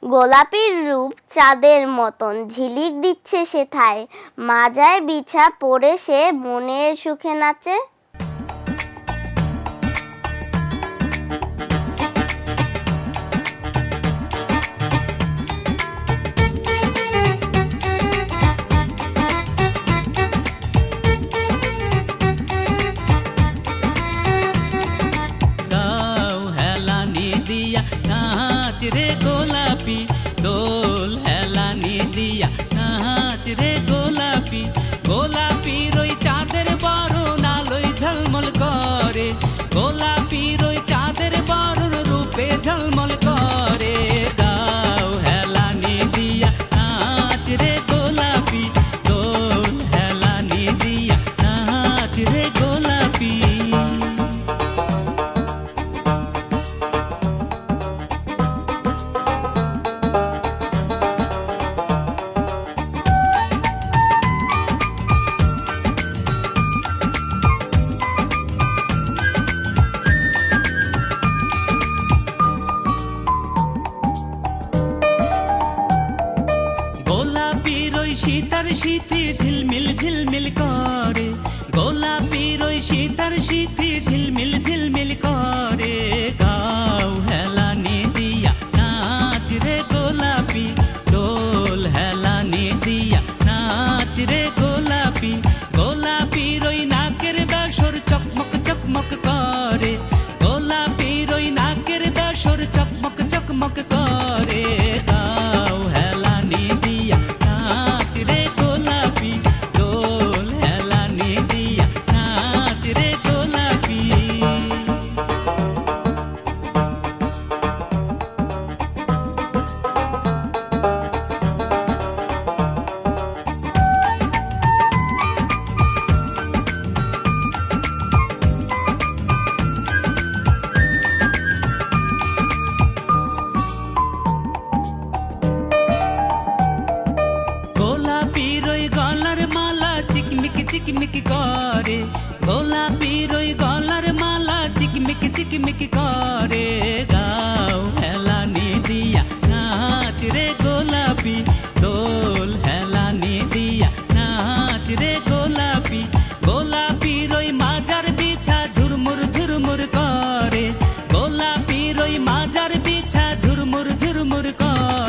গোলাপির রূপ চাঁদের মতন ঝিলিক দিচ্ছে সেথায়, মাজায় বিছা পড়ে সে মনের সুখে নাচে। नाच रे गोलापी दोल हेलानी दिया, नाच रे गोलापी गोलापी रोई चाँदेर बरन आलोय झलमल करे, गोलापी रोई चाँदेर बरन रूपे झलमल करे। गाओ हेलानी दिया नाच रे गोलापी दोल हेलानी दिया, नाच रे गोलापी। শীতার শীতে ঝিলমিল ঝিলমিল করে, গোলাপির ওই শীতার শীতে ঝিলমিল ঝিলমিল করে। গাও হেলানি দিয়া নাচ রে গোলাপি দোল হেলানি দিয়া, নাচ রে গোলাপি গোলাপির ওই নাকের বেসর চকমক চকমক করে, গোলাপির ওই নাকের বেসর চকমক চকমক করে। গাও হেলানি দিয়া नाच रे गोलापी दोल हेलानी दिया, नाच रे गोलापी। চিকমিকি করে, গোলাপির ওই গলার মালা চিকমিকি চিকমিকি করে। গাও হেলানি দিয়া নাচ রে গোলাপি দোল হেলানি দিয়া, নাচ রে গোলাপি গোলাপির ওই মাজার বিছা ঝুরমুর ঝুরমুর করে, গোলাপির ওই মাজার বিছা ঝুরমুর ঝুরমুর করে।